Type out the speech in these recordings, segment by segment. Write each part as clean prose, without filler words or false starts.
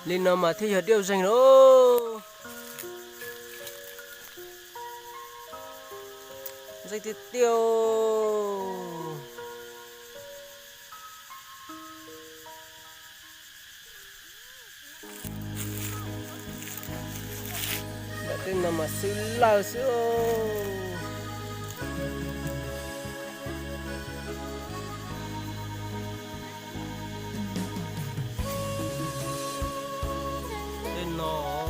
lên nào mà thi hợp điều dành đó dành thì tiêu đã tên nào mà xứ lao xứ tên nó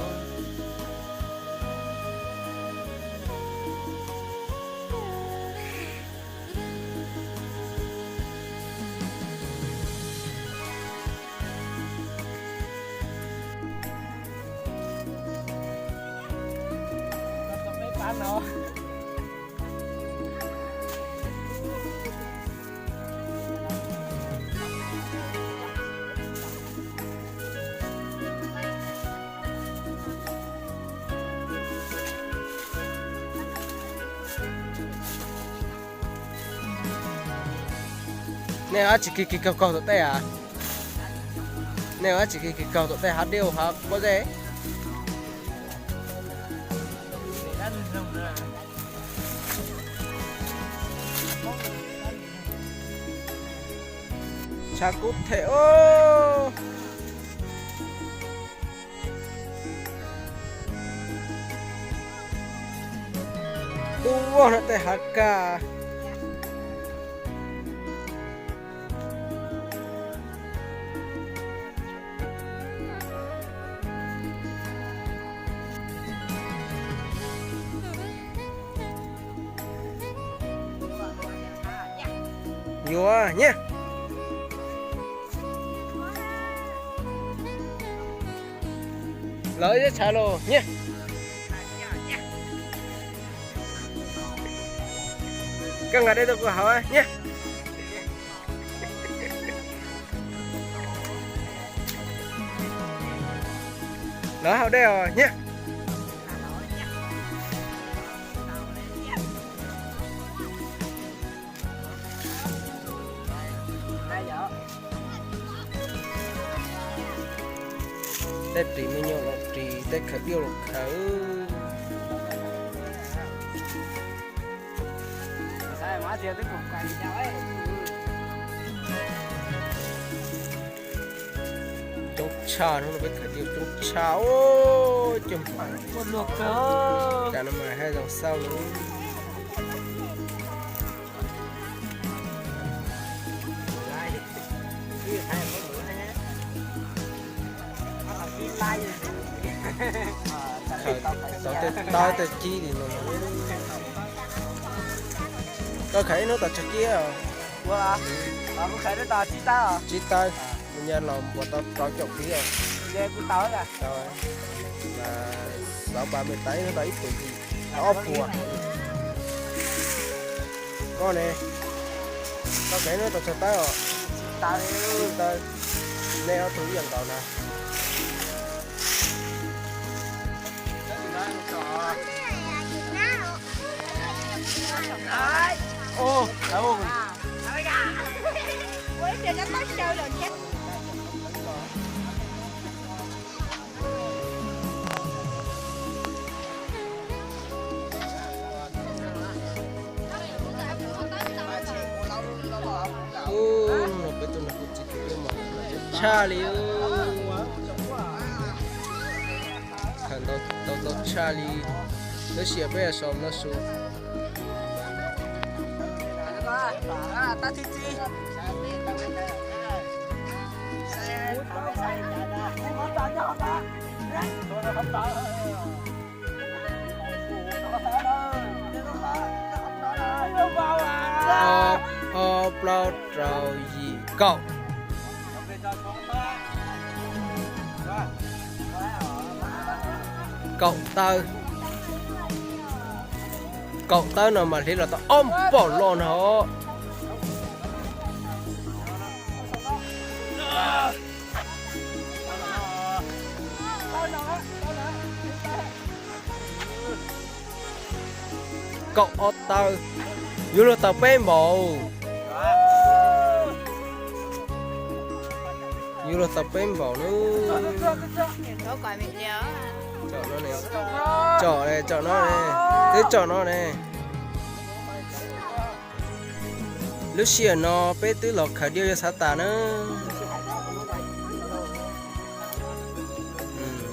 nó nè á chỉ cái cầu cầu tụi tay à nè á chỉ cái cầu tụi tay hát điều hả có gì cha cút thể ô đúng rồi nó tay hát cả nhiều nhé lấy cái chả lô nhé các ngài đây tôi có hỏi nhé đó ở đây rồi nhé đây chỉ mới nhau là chỉ đây khởi biểu là khởi sao mà chưa tới cục cày nhau ấy trong trà nó biết khởi biểu trong trà ôi chùm một luộc cơ cả nó mà hai dòng sau nữa tao tự chi thì nó có khởi nó tập chia à wow có khởi nó tao chi tao à chi tay mình nhà làm của tao tao chọc kỹ rồi về của tao à rồi là 6-30 tấy nó đấy tụi gì nó phùa con này tao khởi nó tập cho tao tao tao neo thử dần cậu nè ô đâu ôi trời nó mất chơi rồi chết nó biết tụi nó cũng chỉ cái mà cha liu看到查理，那些白上那书， ta chi chi bao trào gì cậu cậu tao nào mà thế là tao ôm bỏ lon họ cậu ở tao dù là tao bên bộ Yêu là tập bên bảo nữa. Có quả mình nhớ. Chọn nó này. Chọn này, chọn nó này. Thế chọn nó này. Lúc xưa nó bé tứ lọc khởi điều cho sát tà nữa.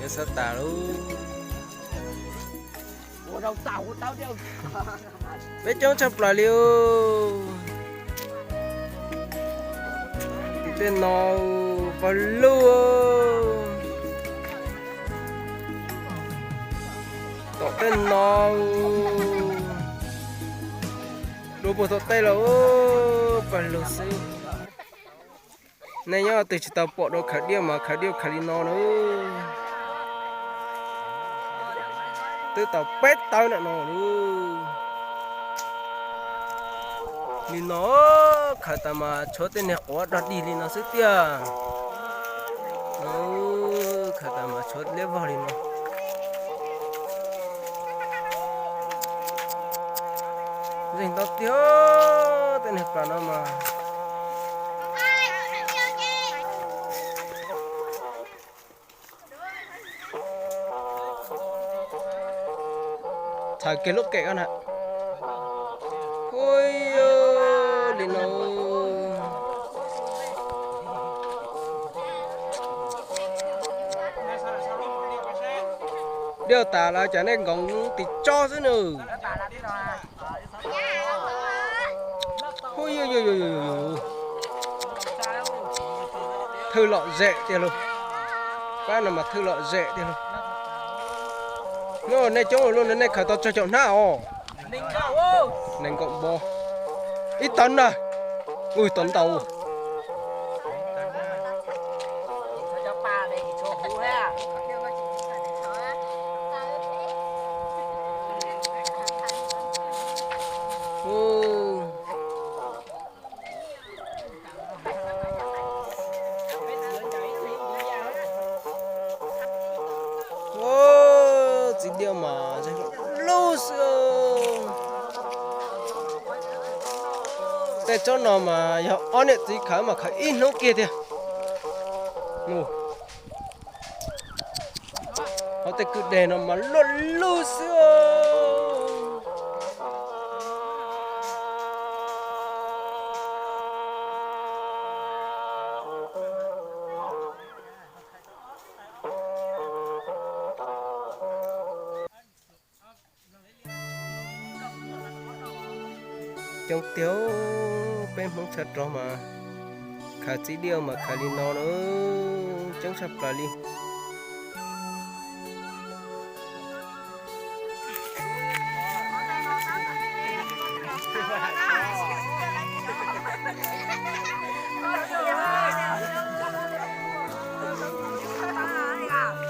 Cho sát tà luôn. Ủa đâu tao đeo. Bé chống chập lại liêu. Thì tên nó vào luôn. Tỏ tên nó. Đồ bộ tỏ tay là vào luôn xí. Này nhá, từ chỉ tao bỏ đồ khởi điều mà khởi điều khởi nó nữa. Từ tao pét tao nữa nó luôn. Li nó khởi tao mà chỗ tên này quá đắt đi li nó sức tia. Nó khởi tao mà chỗ lấy vào li nó. Dành tao tiêu tên này cả nó mà. Thả cái lúc kệ con ạ. Ôi đi nó. Điều tả là chả nên gồng thì cho chứ nữa. Ôi thư lọ dệ tiền luôn. Cái nào mà thư lọ dệ tiền luôn. Nó này chỗ luôn này khởi tao cho chọn nào. Nên cộng bò. Ít tấn à. Ui tấn tàu. Gì điều mà lâu xưa. Tại chỗ nào mà on it gì khá mà khá in nó kia kìa. Nụ. Họ tại cứ để nó mà lâu xưa. Trong tiếu bên không chặt rồi mà khá chỉ điều mà khá đi nó nữa chẳng sắp lại đi.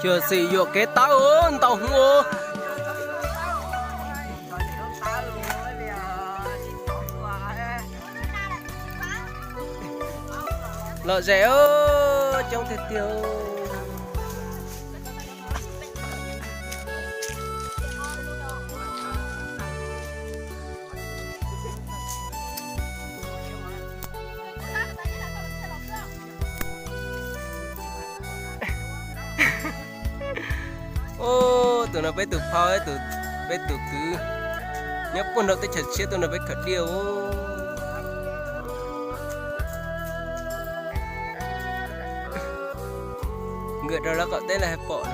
Chưa sử dụng cái tao ơn tao không ơ. Lọ rẻ ơ trong thịt tiêu. Ô tụi nó bé tụi phao ấy tụi bé tụi cứ nhớ buồn đầu tới chật chết tụi nó bé khởi điều. Người đó là có tên là hẹp bộ nó.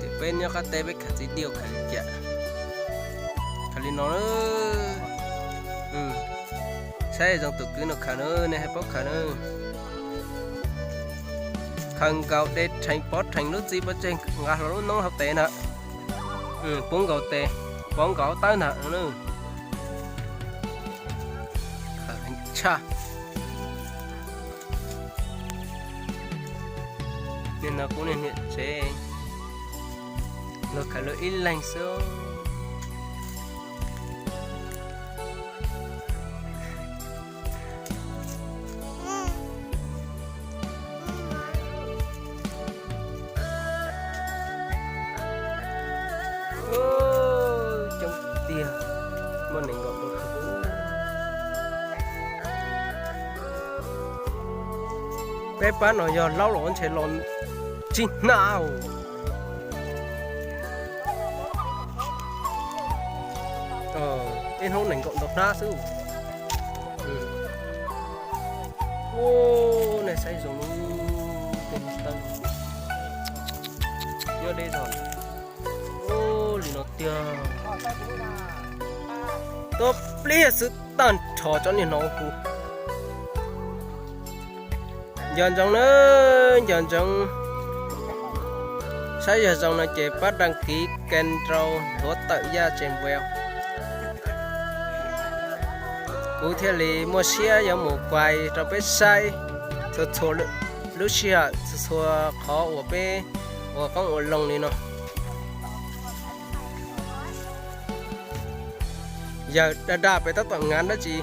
Thì bên nhau các tên với cả gì điều khởi chạ. Khởi nó Xe dòng tụi cứ nó khả nữa này hẹp bộ khả nữa. Khăn gạo tê thành bót thành lúc gì bắt trên ngã nó nông học tệ nè. Bốn gạo tê bóng gạo tới nè nữa. Khởi cha. Nên nó cũng nên hiện chế nó khá là ít lành xưa. Trong tia mà mình gọi được khá bé bán nó giờ lâu rồi sẽ lon chín nào em hôm nay cộng độc đa sư ô này xây dùng tinh tân chưa đây rồi ô lì nó tia top lia sự tàn trò cho nên nó cụ dần dần nữa dần dần bây giờ dòng này chỉ bắt đăng ký kênh trâu thuốc tự gia trên web cụ thể là mua xe giống một quầy trong bếp say thua lúc xe thua khó của bé của con ở lồng này nó giờ đã đạp về tất toàn ngắn đó chị